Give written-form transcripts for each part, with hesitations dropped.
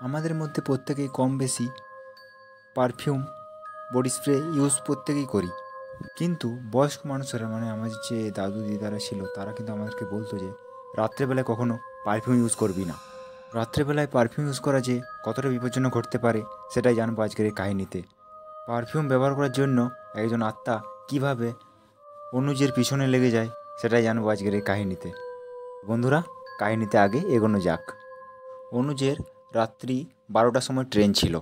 আমাদের মধ্যে প্রত্যেকেই কম বেশি পারফিউম, বডি স্প্রে ইউজ প্রত্যেকেই করি। কিন্তু বয়স্ক মানুষেরা মানে আমাদের যে দাদু দিদারা ছিল তারা কিন্তু আমাদেরকে বলতো যে রাত্রেবেলায় কখনো পারফিউম ইউজ করবি না। রাত্রেবেলায় পারফিউম ইউজ করা যে কতটা বিপজ্জনক ঘটতে পারে সেটাই জানবো আজকের এই কাহিনীতে। পারফিউম ব্যবহার করার জন্য একজন আত্মা কিভাবে অনুজের পিছনে লেগে যায় সেটাই জানবো আজকের এই কাহিনীতে। বন্ধুরা, কাহিনীতে আগে এগোনো যাক। অনুজের রাত্রি 12টার সময় ট্রেন ছিল।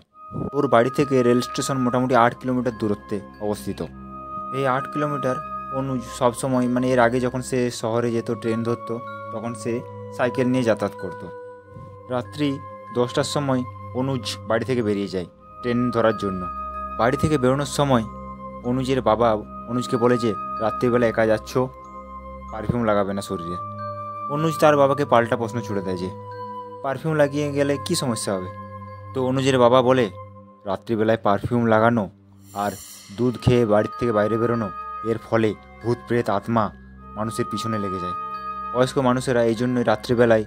ওর বাড়ি থেকে রেল স্টেশন মোটামুটি 8 কিলোমিটার দূরত্বে অবস্থিত। এই 8 কিলোমিটার অনুজ সবসময় মানে এর আগে যখন সে শহরে যেত ট্রেন ধরতো তখন সে সাইকেল নিয়ে যাতায়াত করতো। রাত্রি 10টার সময় অনুজ বাড়ি থেকে বেরিয়ে যায় ট্রেন ধরার জন্য। বাড়ি থেকে বেরোনোর সময় অনুজের বাবা অনুজকে বলে যে রাত্রিবেলা একা যাচ্ছ, পারফিউম লাগাবে না শরীরে। অনুজ তার বাবাকে পাল্টা প্রশ্ন ছুড়ে দেয় যে পারফিউম লাগিয়ে গেলে কি সমস্যা হবে। তো অনুজের বাবা বলে রাত্রিবেলায় পারফিউম লাগানো আর দুধ খেয়ে বাড়ির থেকে বাইরে বেরোনো, এর ফলে ভূত প্রেত আত্মা মানুষের পিছনে লেগে যায়। বয়স্ক মানুষেরা এই জন্যই রাত্রিবেলায়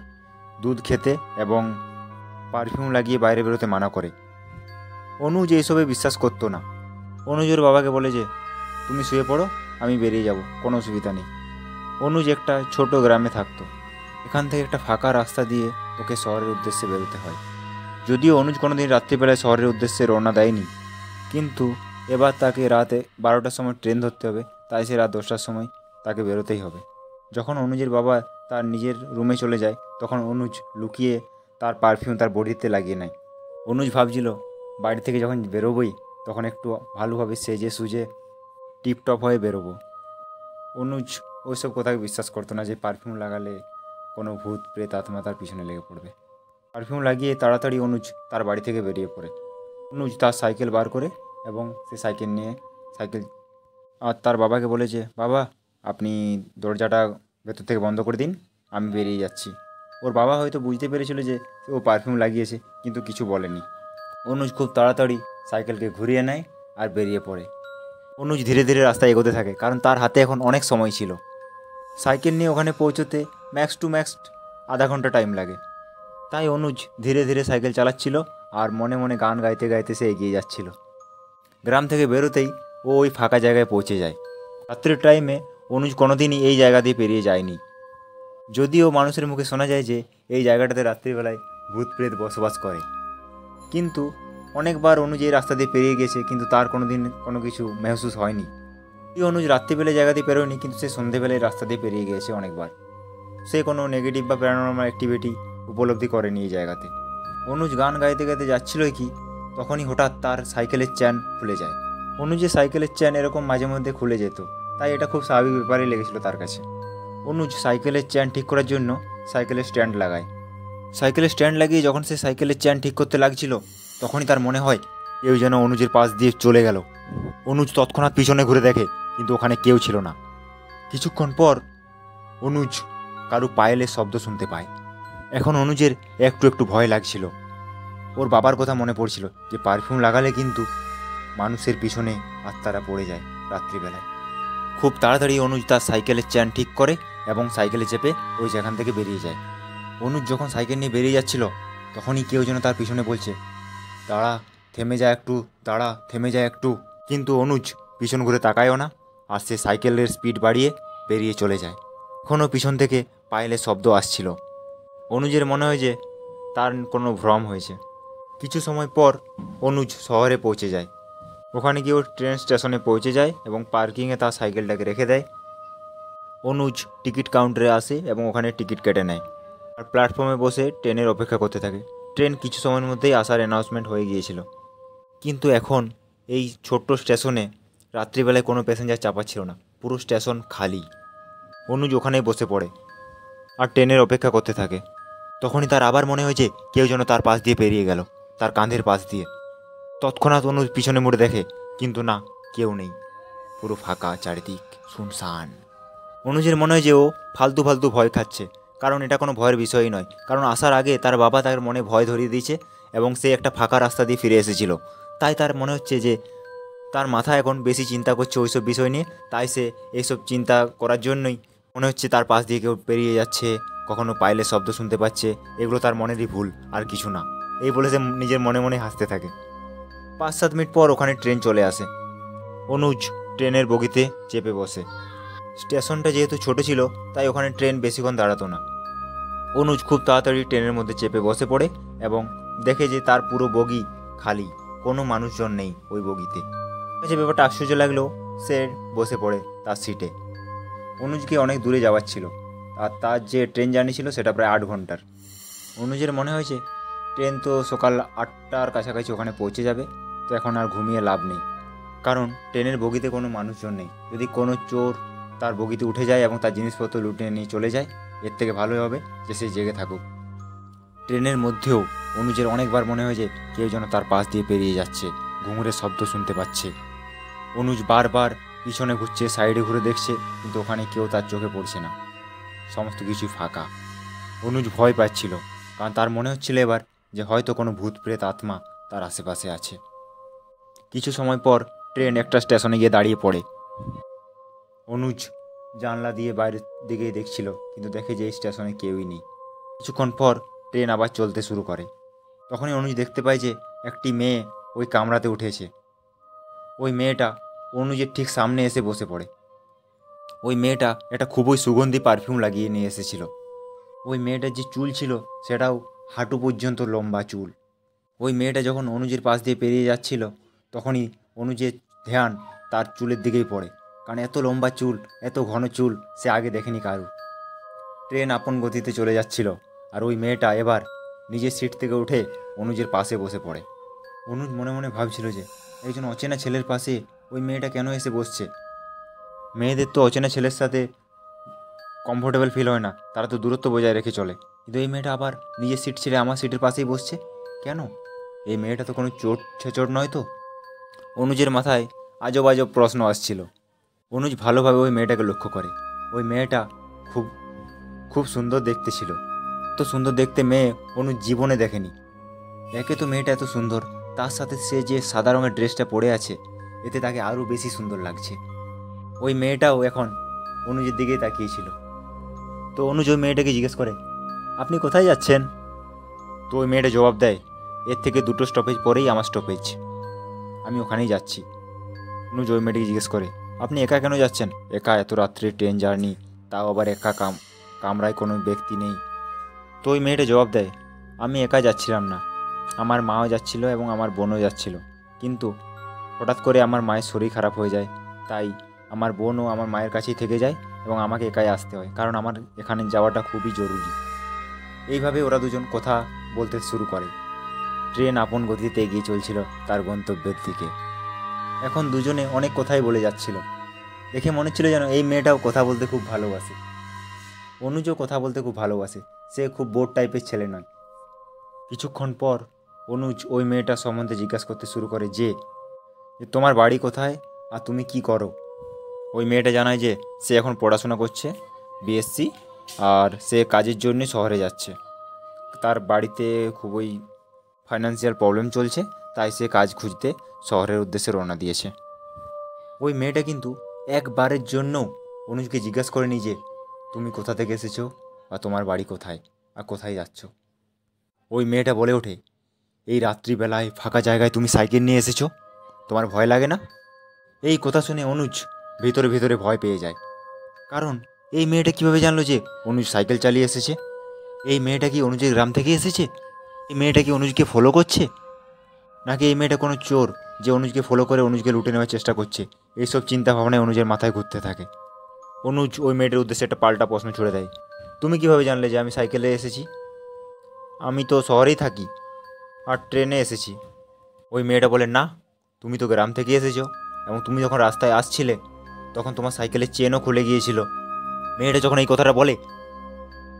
দুধ খেতে এবং পারফিউম লাগিয়ে বাইরে বেরোতে মানা করে। অনুজ এইসবে বিশ্বাস করতো না। অনুজের বাবাকে বলে যে তুমি শুয়ে পড়ো, আমি বেরিয়ে যাব, কোনো অসুবিধা নেই। অনুজ একটা ছোট গ্রামে থাকতো। এখান থেকে একটা ফাঁকা রাস্তা দিয়ে ওকে শহরের উদ্দেশ্যে বেরোতে হয়। যদিও অনুজ কোনোদিন রাত্রিবেলায় শহরের উদ্দেশ্যে রওনা দেয়নি, কিন্তু এবার তাকে রাতে 12টার সময় ট্রেন ধরতে হবে, তাই সে রাত 10টার সময় তাকে বেরোতেই হবে। যখন অনুজের বাবা তার নিজের রুমে চলে যায় তখন অনুজ লুকিয়ে তার পারফিউম তার বডিতে লাগিয়ে নেয়। অনুজ ভাবছিল বাড়ি থেকে যখন বেরোবই তখন একটু ভালোভাবে সেজে সুজে টিপটপ হয়ে বেরোবো। অনুজ ওইসব কথাকে বিশ্বাস করতো না যে পারফিউম লাগালে কোনো ভূত প্রেত আত্মা তার পিছনে লেগে পড়বে। পারফিউম লাগিয়ে তাড়াতাড়ি অনুজ তার বাড়ি থেকে বেরিয়ে পড়ে। অনুজ তার সাইকেল বার করে এবং সে সাইকেল নিয়ে আর তার বাবাকে বলে যে বাবা, আপনি দরজাটা ভেতর থেকে বন্ধ করে দিন, আমি বেরিয়ে যাচ্ছি। ওর বাবা হয়তো বুঝতে পেরেছিল যে ও পারফিউম লাগিয়েছে, কিন্তু কিছু বলেনি। অনুজ খুব তাড়াতাড়ি সাইকেলকে ঘুরিয়ে নেয় আর বেরিয়ে পড়ে। অনুজ ধীরে ধীরে রাস্তায় এগোতে থাকে, কারণ তার হাতে এখন অনেক সময় ছিল। সাইকেল নিয়ে ওখানে পৌঁছতে ম্যাক্স টু ম্যাক্স আধা ঘন্টা টাইম লাগে। তাই অনুজ ধীরে ধীরে সাইকেল চালাচ্ছিল আর মনে মনে গান গাইতে গাইতে সে এগিয়ে যাচ্ছিল। গ্রাম থেকে বেরোতেই ও ওই ফাঁকা জায়গায় পৌঁছে যায়। রাত্রের টাইমে অনুজ কোনোদিনই এই জায়গা দিয়ে পেরিয়ে যায়নি। যদিও মানুষের মুখে শোনা যায় যে এই জায়গাটাতে রাত্রিবেলায় ভূত প্রেত বসবাস করে, কিন্তু অনেকবার অনুজ এই রাস্তা দিয়ে পেরিয়ে গেছে, কিন্তু তার কোনোদিন কোনো কিছু মেহসুস হয়নি। এই অনুজ রাত্রিবেলায় জায়গা দিয়ে পেরোয়নি, কিন্তু সে সন্ধেবেলায় রাস্তা দিয়ে পেরিয়ে গিয়েছে অনেকবার। সে কোনো নেগেটিভ বা প্যারানর্মাল অ্যাক্টিভিটি উপলব্ধি করেনি এই জায়গাতে। অনুজ গান গাইতে গাইতে যাচ্ছিলই কি তখনই হঠাৎ তার সাইকেলের চেন খুলে যায়। অনুজের সাইকেলের চেন এরকম মাঝে মধ্যে খুলে যেত, তাই এটা খুব স্বাভাবিক ব্যাপারই লেগেছিল তার কাছে। অনুজ সাইকেলের চেন ঠিক করার জন্য সাইকেলের স্ট্যান্ড লাগায়। সাইকেলের স্ট্যান্ড লাগিয়ে যখন সে সাইকেলের চেন ঠিক করতে লাগছিল তখনই তার মনে হয় কেউ যেন অনুজের পাশ দিয়ে চলে গেল। অনুজ তৎক্ষণাৎ পিছনে ঘুরে দেখে, কিন্তু ওখানে কেউ ছিল না। কিছুক্ষণ পর অনুজ কারো পায়েলের শব্দ শুনতে পায়। এখন অনুজের একটু একটু ভয় লাগছিল। ওর বাবার কথা মনে পড়ছিল যে পারফিউম লাগালে কিন্তু মানুষের পিছনে আত্মারা পড়ে যায় রাত্রিবেলায়। খুব তাড়াতাড়ি অনুজ তার সাইকেলের চেন ঠিক করে এবং সাইকেলে চেপে ওই যেখান থেকে বেরিয়ে যায়। অনুজ যখন সাইকেল নিয়ে বেরিয়ে যাচ্ছিল তখনই কেউ যেন তার পিছনে বলছে দাঁড়া, থেমে যা একটু, দাঁড়া, থেমে যা একটু। কিন্তু অনুজ পিছন ঘুরে তাকায়ও না, আর সে সাইকেলের স্পিড বাড়িয়ে বেরিয়ে চলে যায়। এখনও পিছন থেকে পায়েলের শব্দ আসছিল। অনুজের মনে হয় যে তার কোনো ভ্রম হয়েছে। কিছু সময় পর অনুজ শহরে পৌঁছে যায়। ওখানে গিয়ে ও ট্রেন স্টেশনে পৌঁছে যায় এবং পার্কিংয়ে তার সাইকেলটাকে রেখে দেয়। অনুজ টিকিট কাউন্টারে আসে এবং ওখানে টিকিট কেটে নেয় আর প্ল্যাটফর্মে বসে ট্রেনের অপেক্ষা করতে থাকে। ট্রেন কিছু সময়ের মধ্যেই আসার অ্যানাউন্সমেন্ট হয়ে গিয়েছিল, কিন্তু এখন এই ছোট্ট স্টেশনে রাত্রিবেলায় কোনো প্যাসেঞ্জার চাপাচ্ছিল না, পুরো স্টেশন খালি। অনুজ ওখানেই বসে পড়ে আর ট্রেনের অপেক্ষা করতে থাকে। তখনই তার আবার মনে হয়েছে কেউ যেন তার পাশ দিয়ে পেরিয়ে গেল, তার কাঁধের পাশ দিয়ে। তৎক্ষণাৎ অনুজ পিছনে মুড়ে দেখে, কিন্তু না, কেউ নেই, পুরো ফাঁকা, চারিদিক শুনশান। অনুজের মনে হয় যে ও ফালতু ফালতু ভয় খাচ্ছে, কারণ এটা কোনো ভয়ের বিষয়ই নয়। কারণ আসার আগে তার বাবা তার মনে ভয় ধরিয়ে দিয়েছে এবং সে একটা ফাঁকা রাস্তা দিয়ে ফিরে এসেছিল। তাই তার মনে হচ্ছে যে তার মাথা এখন বেশি চিন্তা করছে ওইসব বিষয় নিয়ে, তাই সে এইসব চিন্তা করার জন্যই মনে হচ্ছে তার পাশ দিয়ে কেউ পেরিয়ে যাচ্ছে, কখনো পায়েলের শব্দ শুনতে পাচ্ছে। এগুলো তার মনেরই ভুল, আর কিছু না। এই বলে সে নিজের মনে মনে হাসতে থাকে। 5-7 মিনিট পর ওখানে ট্রেন চলে আসে। অনুজ ট্রেনের বগিতে চেপে বসে। স্টেশনটা যেহেতু ছোট ছিল তাই ওখানে ট্রেন বেশিক্ষণ দাঁড়াতো না। অনুজ খুব তাড়াতাড়ি ট্রেনের মধ্যে চেপে বসে পড়ে এবং দেখে যে তার পুরো বগি খালি, কোনো মানুষজন নেই ওই বগিতে। যে ব্যাপারটা আশ্চর্য লাগলো, সে বসে পড়ে তার সিটে। অনুজকে অনেক দূরে যাওয়ার ছিল, আর তার যে ট্রেন জার্নি ছিল সেটা প্রায় 8 ঘন্টার। অনুজের মনে হয়েছে ট্রেন তো সকাল 8টার কাছাকাছি ওখানে পৌঁছে যাবে, তো এখন আর ঘুমিয়ে লাভ নেই, কারণ ট্রেনের বগিতে কোনো মানুষজন নেই। যদি কোনো চোর তার বগিতে উঠে যায় এবং তার জিনিসপত্র লুটে নিয়ে চলে যায়, এর থেকে ভালোই হবে যে সে জেগে থাকুক। ট্রেনের মধ্যেও অনুজের অনেকবার মনে হয় যে কেউ যেন তার পাশ দিয়ে পেরিয়ে যাচ্ছে, ঘুঙুরের শব্দ শুনতে পাচ্ছে। অনুজ বারবার পিছনে ঘুরছে, সাইডে ঘুরে দেখছে, কিন্তু ওখানে কেউ তার চোখে পড়ছে না, সমস্ত কিছুই ফাঁকা। অনুজ ভয় পাচ্ছিল, কারণ তার মনে হচ্ছিল এবার যে হয়তো কোনো ভূত প্রেত আত্মা তার আশেপাশে আছে। কিছু সময় পর ট্রেন একটা স্টেশনে গিয়ে দাঁড়িয়ে পড়ে। অনুজ জানলা দিয়ে বাইরের দিকে দেখছিল, কিন্তু দেখে যে এই স্টেশনে কেউই নেই। কিছুক্ষণ পর ট্রেন আবার চলতে শুরু করে। তখনই অনুজ দেখতে পায় যে একটি মেয়ে ওই কামরাতে উঠেছে। ওই মেয়েটা অনুজের ঠিক সামনে এসে বসে পড়ে। ওই মেয়েটা একটা খুবই সুগন্ধি পারফিউম লাগিয়ে নিয়ে এসেছিল। ওই মেয়েটার যে চুল ছিল সেটাও হাঁটু পর্যন্ত লম্বা চুল। ওই মেয়েটা যখন অনুজের পাশ দিয়ে পেরিয়ে যাচ্ছিল, তখনই অনুজের ধ্যান তার চুলের দিকেই পড়ে, কারণ এত লম্বা চুল, এত ঘন চুল সে আগে দেখেনি কারু। ট্রেন আপন গতিতে চলে যাচ্ছিল, আর ওই মেয়েটা এবার নিজের সিট থেকে উঠে অনুজের পাশে বসে পড়ে। অনুজ মনে মনে ভাবছিল যে একজন অচেনা ছেলের পাশে ওই মেয়েটা কেন এসে বসছে। মেয়েদের তো অচেনা ছেলের সাথে কমফোর্টেবল ফিল হয় না, তারা তো দূরত্ব বজায় রেখে চলে, কিন্তু এই মেয়েটা আবার নিজের সিট ছেড়ে আমার সিটের পাশেই বসছে কেন? এই মেয়েটা তো কোনো চোট ছেচোট নয় তো? অনুজের মাথায় আজব আজব প্রশ্ন আসছিল। অনুজ ভালোভাবে ওই মেয়েটাকে লক্ষ্য করে। ওই মেয়েটা খুব খুব সুন্দর দেখতে ছিল। এত সুন্দর দেখতে মেয়ে অনুজ জীবনে দেখেনি। একে তো মেয়েটা এত সুন্দর, তার সাথে সে যে সাদা রঙের ড্রেসটা পরে আছে, এতে তাকে আরও বেশি সুন্দর লাগছে। ওই মেয়েটাও এখন অনুজের দিকেই তাকিয়েছিল। তো অনুজ ওই মেয়েটাকে জিজ্ঞেস করে, আপনি কোথায় যাচ্ছেন? তো ওই মেয়েটা জবাব দেয়, এর থেকে 2টো স্টপেজ পরেই আমার স্টপেজ, আমি ওখানেই যাচ্ছি। অনুজ ওই মেয়েটাকে জিজ্ঞেস করে, আপনি একা কেন যাচ্ছেন? একা? এত রাত্রে ট্রেন জার্নি, তাও আবার একা, কামরায় কোনো ব্যক্তি নেই। তো ওই মেয়েটা জবাব দেয়, আমি একা যাচ্ছিলাম না, আমার মাও যাচ্ছিল এবং আমার বোনও যাচ্ছিল, কিন্তু হঠাৎ করে আমার মায়ের শরীর খারাপ হয়ে যায়, তাই আমার বোনও আমার মায়ের কাছেই থেকে যায় এবং আমাকে একাই আসতে হয়, কারণ আমার এখানে যাওয়াটা খুবই জরুরি। এইভাবে ওরা দুজন কথা বলতে শুরু করে। ট্রেন আপন গতিতে এগিয়ে চলছিল তার গন্তব্যের দিকে। এখন দুজনে অনেক কথাই বলে যাচ্ছিল। দেখে মনে হচ্ছিল যেন এই মেয়েটাও কথা বলতে খুব ভালোবাসে। অনুজও কথা বলতে খুব ভালোবাসে, সে খুব বোর টাইপের ছেলে নয়। কিছুক্ষণ পর অনুজ ওই মেয়েটার সম্বন্ধে জিজ্ঞাসা করতে শুরু করে যে তোমার বাড়ি কোথায় আর তুমি কি করো? ওই মেয়েটা জানায় যে সে এখন পড়াশোনা করছে, বিএসসি, আর সে কাজের জন্য শহরে যাচ্ছে। তার বাড়িতে খুবই ফাইন্যান্সিয়াল প্রবলেম চলছে, তাই সে কাজ খুঁজতে শহরের উদ্দেশ্যে রওনা দিয়েছে। ওই মেয়েটা কিন্তু একবারের জন্য অনুজকে জিজ্ঞাসা করেনি যে তুমি কোথা থেকে এসেছো বা তোমার বাড়ি কোথায় আর কোথায় যাচ্ছ। ওই মেয়েটা বলে ওঠে, এই রাত্রিবেলায় ফাঁকা জায়গায় তুমি সাইকেল নিয়ে এসেছো, তোমার ভয় লাগে না? এই কথা শুনে অনুজ ভেতরে ভেতরে ভয় পেয়ে যায়, কারণ এই মেয়েটা কীভাবে জানলো যে অনুজ সাইকেল চালিয়ে এসেছে? এই মেয়েটা কি অনুজের গ্রাম থেকে এসেছে? এই মেয়েটা কি অনুজকে ফলো করছে, নাকি এই মেয়েটা কোনো চোর যে অনুজকে ফলো করে অনুজকে লুটে নেওয়ার চেষ্টা করছে? এইসব চিন্তা ভাবনায় অনুজের মাথায় ঘুরতে থাকে। অনুজ ওই মেয়েটার উদ্দেশ্যে একটা পাল্টা প্রশ্ন ছুড়ে দেয়, তুমি কিভাবে জানলে যে আমি সাইকেলে এসেছি? আমি তো শহরেই থাকি আর ট্রেনে এসেছি। ওই মেয়েটা বলে, না, তুমি তো গ্রাম থেকে এসেছো এবং তুমি যখন রাস্তায় আসছিলে তখন তোমার সাইকেলের চেনও খুলে গিয়েছিল। মেয়েটা যখন এই কথাটা বলে,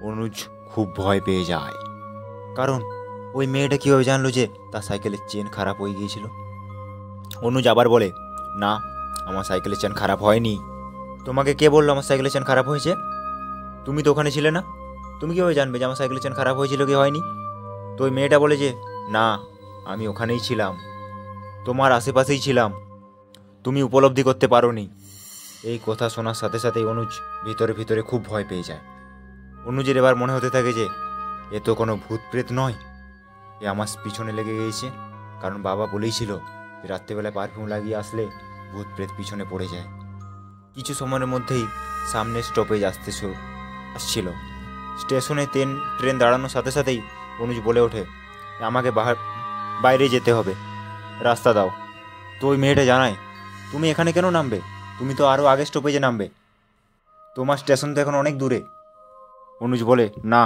অনুজ খুব ভয় পেয়ে যায়, কারণ ওই মেয়েটা কীভাবে জানলো যে তার সাইকেলের চেন খারাপ হয়ে গিয়েছিল? অনুজ আবার বলে, না, আমার সাইকেলের চেন খারাপ হয়নি। তোমাকে কে বললো আমার সাইকেলের চেন খারাপ হয়েছে? তুমি তো ওখানে ছিলে না, তুমি কীভাবে জানবে যে আমার সাইকেলের চেন খারাপ হয়েছিল কি হয়নি? তো ওই মেয়েটা বলে যে, না, আমি ওখানেই ছিলাম, তোমার আশেপাশেই ছিলাম, তুমি উপলব্ধি করতে পারোনি। এই কথা শোনার সাথে সাথেই অনুজ ভিতরে ভিতরে খুব ভয় পেয়ে যায়। অনুজের এবার মনে হতে থাকে যে এ তো কোনো ভূত প্রেত নয়, এ আমার পিছনে লেগে গিয়েছে, কারণ বাবা বলেইছিল যে রাত্রেবেলায় পারফিউম লাগিয়ে আসলে ভূত প্রেত পিছনে পড়ে যায়। কিছু সময়ের মধ্যেই সামনে স্টপেজ আসছিল। স্টেশনে ট্রেন দাঁড়ানোর সাথে সাথেই অনুজ বলে ওঠে, আমাকে বাইরে যেতে হবে, রাস্তা দাও। তো ওই মেয়েটা জানায়, তুমি এখানে কেন নামবে? তুমি তো আরও আগে স্টপেজে নামবে, তোমার স্টেশন তো এখন অনেক দূরে। অনুজ বলে, না,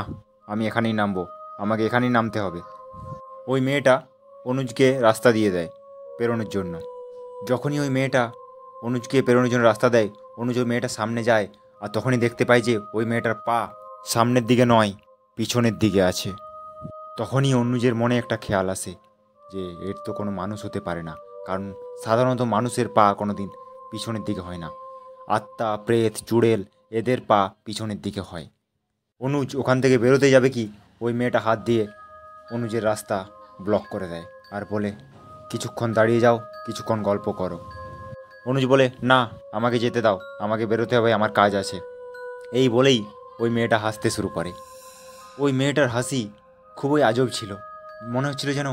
আমি এখানেই নামবো, আমাকে এখানেই নামতে হবে। ওই মেয়েটা অনুজকে রাস্তা দিয়ে দেয় পেরোনোর জন্য। যখনই ওই মেয়েটা অনুজকে পেরোনোর জন্য রাস্তা দেয়, অনুজ ওই মেয়েটার সামনে যায়, আর তখনই দেখতে পায় যে ওই মেয়েটার পা সামনের দিকে নয়, পিছনের দিকে আছে। তখনই অনুজের মনে একটা খেয়াল আসে যে এর তো কোনো মানুষ হতে পারে না, কারণ সাধারণত মানুষের পা কোনো দিন পিছনের দিকে হয় না। আত্মা, প্রেত, চুড়েল এদের পা পিছনের দিকে হয়। অনুজ ওখান থেকে বেরোতে যাবে কি, ওই মেয়েটা হাত দিয়ে অনুজের রাস্তা ব্লক করে দেয় আর বলে, কিছুক্ষণ দাঁড়িয়ে যাও, কিছুক্ষণ গল্প করো। অনুজ বলে, না, আমাকে যেতে দাও, আমাকে বেরোতে হবে, আমার কাজ আছে। এই বলেই ওই মেয়েটা হাসতে শুরু করে। ওই মেয়েটার হাসি খুবই আজব ছিল, মনে হচ্ছিল যেন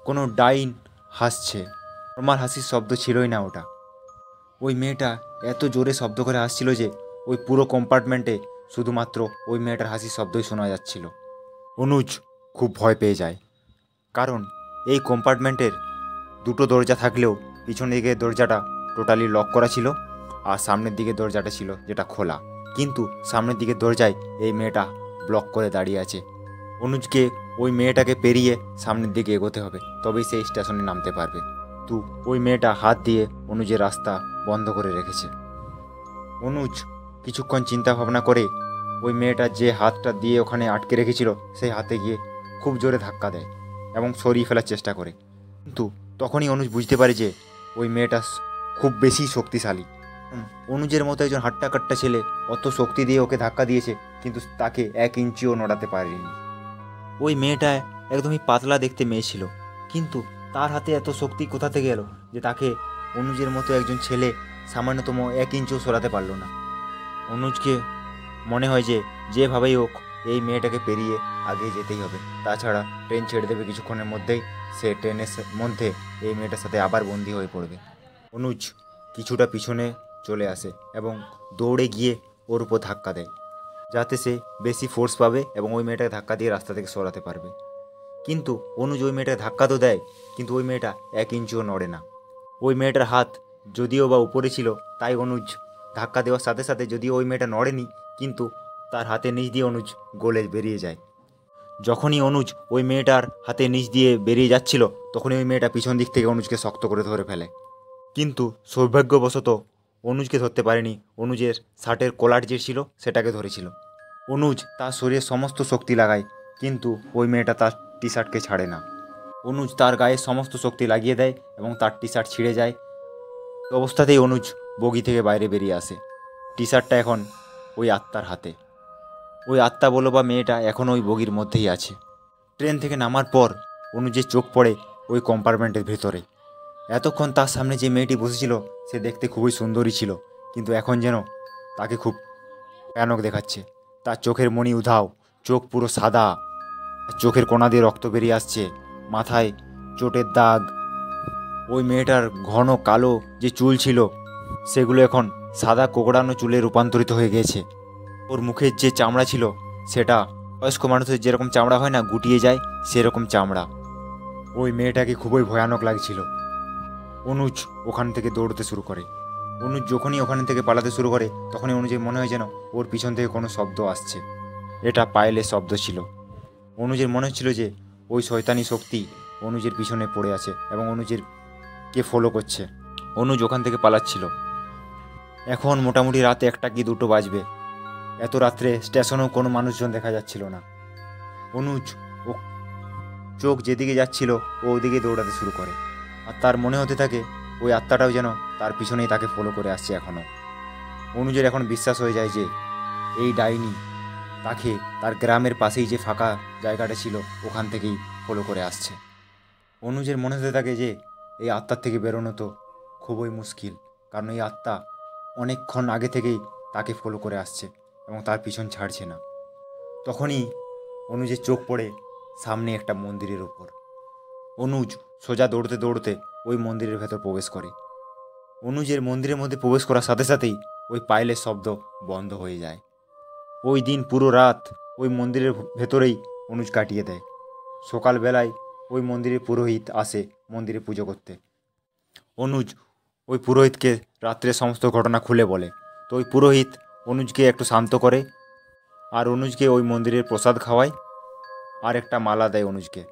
কোনো ডাইন হাসছে। নর্মাল হাসির শব্দ ছিলই না ওটা। ওই মেয়েটা এত জোরে শব্দ করে হাসছিল যে ওই পুরো কম্পার্টমেন্টে শুধুমাত্র ওই মেয়েটার হাসির শব্দই শোনা যাচ্ছিল। অনুজ খুব ভয় পেয়ে যায়, কারণ এই কম্পার্টমেন্টের দুটো দরজা থাকলেও পিছনের দিকের দরজাটা টোটালি লক করা ছিল, আর সামনের দিকের দরজাটা ছিল যেটা খোলা। কিন্তু সামনের দিকের দরজায় এই মেয়েটা ব্লক করে দাঁড়িয়ে আছে। অনুজকে ওই মেয়েটাকে পেরিয়ে সামনের দিকে এগোতে হবে, তবেই সেই স্টেশনে নামতে পারবে। তো ওই মেয়েটা হাত দিয়ে অনুজের রাস্তা বন্ধ করে রেখেছে। অনুজ কিছুক্ষণ চিন্তা ভাবনা করে ওই মেয়েটা যে হাতটা দিয়ে ওখানে আটকে রেখেছিল সেই হাতে গিয়ে খুব জোরে ধাক্কা দেয় এবং সরিয়ে ফেলার চেষ্টা করে। কিন্তু তখনই অনুজ বুঝতে পারে যে ওই মেয়েটা খুব বেশি শক্তিশালী। অনুজের মতো একজন হাট্টা কাট্টা ছেলে অত শক্তি দিয়ে ওকে ধাক্কা দিয়েছে, কিন্তু তাকে 1 ইঞ্চিও নড়াতে পারেনি। ওই মেয়েটা একদমই পাতলা দেখতে মেয়ে ছিল, কিন্তু তার হাতে এত শক্তি কোথা থেকে এলো যে তাকে অনুজের মতো একজন ছেলে সামান্যতম 1 ইঞ্চিও সরাতে পারলো না। অনুজকে মনে হয় যে যেভাবেই হোক এই মেয়েটাকে পেরিয়ে আগে যেতেই হবে, তাছাড়া ট্রেন ছেড়ে দেবে কিছুক্ষণের মধ্যেই, সে ট্রেনের মধ্যে এই মেয়েটার সাথে আবার বন্দী হয়ে পড়বে। অনুজ কিছুটা পিছনে চলে আসে এবং দৌড়ে গিয়ে ওর উপর ধাক্কা দেয়, যাতে সে বেশি ফোর্স পাবে এবং ওই মেয়েটাকে ধাক্কা দিয়ে রাস্তা থেকে সরাতে পারবে। কিন্তু অনুজ ওই মেয়েটাকে ধাক্কা তো দেয়, কিন্তু ওই মেয়েটা 1 ইঞ্চিও নড়ে না। ওই মেয়েটার হাত যদিও বা উপরে ছিল, তাই অনুজ ধাক্কা দেওয়ার সাথে সাথে যদিও ওই মেয়েটা নড়েনি, কিন্তু তার হাতে নিচ দিয়ে অনুজ গলে বেরিয়ে যায়। যখনই অনুজ ওই মেয়েটার হাতে নিচ দিয়ে বেরিয়ে যাচ্ছিল, তখনই ওই মেয়েটা পিছন দিক থেকে অনুজকে শক্ত করে ধরে ফেলে। কিন্তু সৌভাগ্যবশত অনুজকে ধরতে পারেনি, অনুজের শার্টের কলার যে ছিল সেটাকে ধরেছিল। অনুজ তার শরীরে সমস্ত শক্তি লাগায়, কিন্তু ওই মেয়েটা তার টি শার্টকে ছাড়ে না। অনুজ তার গায়ে সমস্ত শক্তি লাগিয়ে দেয় এবং তার টি শার্ট ছিঁড়ে যায়। অবস্থাতেই অনুজ বগি থেকে বাইরে বেরিয়ে আসে। টি শার্টটা এখন ওই আত্মার হাতে। ওই আত্মা বলো বা মেয়েটা এখনও ওই বগির মধ্যেই আছে। ট্রেন থেকে নামার পর অনুজের চোখ পড়ে ওই কম্পার্টমেন্টের ভেতরে। এতক্ষণ তার সামনে যে মেয়েটি বসেছিল সে দেখতে খুবই সুন্দরী ছিল, কিন্তু এখন যেন তাকে খুব ভয়ানক দেখাচ্ছে। তার চোখের মণি উধাও, চোখ পুরো সাদা, চোখের কোণা দিয়ে রক্ত বেরিয়ে আসছে, মাথায় চোটের দাগ। ওই মেয়েটার ঘন কালো যে চুল ছিল সেগুলো এখন সাদা কোকড়ানো চুলে রূপান্তরিত হয়ে গেছে। ওর মুখের যে চামড়া ছিল সেটা বয়স্ক মানুষের যেরকম চামড়া হয় না, গুটিয়ে যায়, সেরকম চামড়া। ওই মেয়েটাকে খুবই ভয়ানক লাগছিল। অনুজ ওখান থেকে দৌড়তে শুরু করে। অনুজ যখনই ওখান থেকে পালাতে শুরু করে, তখনই অনুজের মনে হয় যেন ওর পিছন থেকে কোনো শব্দ আসছে। এটা পায়েলের শব্দ ছিল। অনুজের মনে হচ্ছিল যে ওই শয়তানি শক্তি অনুজের পিছনে পড়ে আছে এবং অনুজের কে ফলো করছে। অনুজ ওখান থেকে পালাচ্ছিল। এখন মোটামুটি রাত 1টা কি 2টো বাজবে। এত রাত্রে স্টেশনেও কোনো মানুষজন দেখা যাচ্ছিল না। অনুজ ও চোখ যেদিকে যাচ্ছিল ও ওদিকে দৌড়াতে শুরু করে, আর তার মনে হতে থাকে ওই আত্মাটাও যেন তার পিছনেই তাকে ফলো করে আসছে এখনও। অনুজের এখন বিশ্বাস হয়ে যায় যে এই ডাইনি তাকে তার গ্রামের পাশেই যে ফাঁকা জায়গাটা ছিল ওখান থেকেই ফলো করে আসছে। অনুজের মনে হতে থাকে যে এই আত্মার থেকে বেরোনো তো খুবই মুশকিল, কারণ এই আত্মা অনেকক্ষণ আগে থেকেই তাকে ফলো করে আসছে এবং তার পিছন ছাড়ছে না। তখনই অনুজের চোখ পড়ে সামনে একটা মন্দিরের ওপর। অনুজ সোজা দৌড়তে দৌড়তে ওই মন্দিরের ভেতর প্রবেশ করে। অনুজের মন্দিরের মধ্যে প্রবেশ করার সাথে সাথেই ওই পায়েলের শব্দ বন্ধ হয়ে যায়। ওই দিন পুরো রাত ওই মন্দিরের ভেতরেই অনুজ কাটিয়ে দেয়। সকালবেলায় ওই মন্দিরের পুরোহিত আসে মন্দিরে পুজো করতে। অনুজ ওই পুরোহিতকে রাত্রে সমস্ত ঘটনা খুলে বলে। তো ওই পুরোহিত অনুজকে একটু শান্ত করে আর অনুজকে ওই মন্দিরের প্রসাদ খাওয়ায় আর একটা মালা দেয় অনুজকে।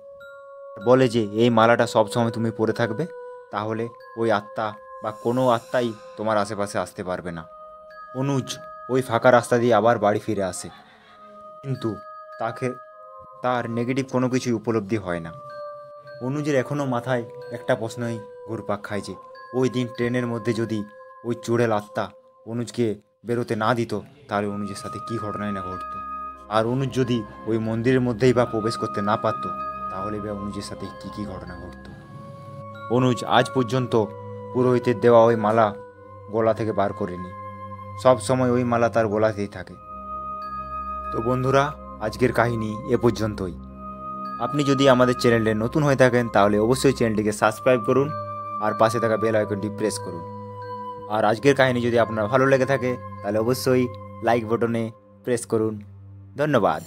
বলে যে এই মালাটা সবসময় তুমি পরে থাকবে, তাহলে ওই আত্মা বা কোনো আত্মাই তোমার আশেপাশে আসতে পারবে না। অনুজ ওই ফাঁকা রাস্তা দিয়ে আবার বাড়ি ফিরে আসে, কিন্তু তাকে তার নেগেটিভ কোনো কিছুই উপলব্ধি হয় না। অনুজের এখনও মাথায় একটা প্রশ্নই ঘুরপাক খায় যে ওই দিন ট্রেনের মধ্যে যদি ওই চুড়েল আত্মা অনুজকে বেরোতে না দিত, তাহলে অনুজের সাথে কী ঘটনাই না ঘটত। আর অনুজ যদি ওই মন্দিরের মধ্যেই বা প্রবেশ করতে না পারত, তাহলে বা অনুজের সাথে কী কী ঘটনা ঘটত। অনুজ আজ পর্যন্ত পুরোহিতের দেওয়া ওই মালা গলা থেকে বার করেনি। সব সময় ওই মালা তার গলাতেই থাকে। তো বন্ধুরা, আজকের কাহিনী এ পর্যন্তই। আপনি যদি আমাদের চ্যানেলে নতুন হয়ে থাকেন তাহলে অবশ্যই চ্যানেলটিকে সাবস্ক্রাইব করুন আর পাশে থাকা বেল আইকনটি প্রেস করুন। আর আজকের কাহিনী যদি আপনার ভালো লেগে থাকে তাহলে অবশ্যই লাইক বাটনে প্রেস করুন। ধন্যবাদ।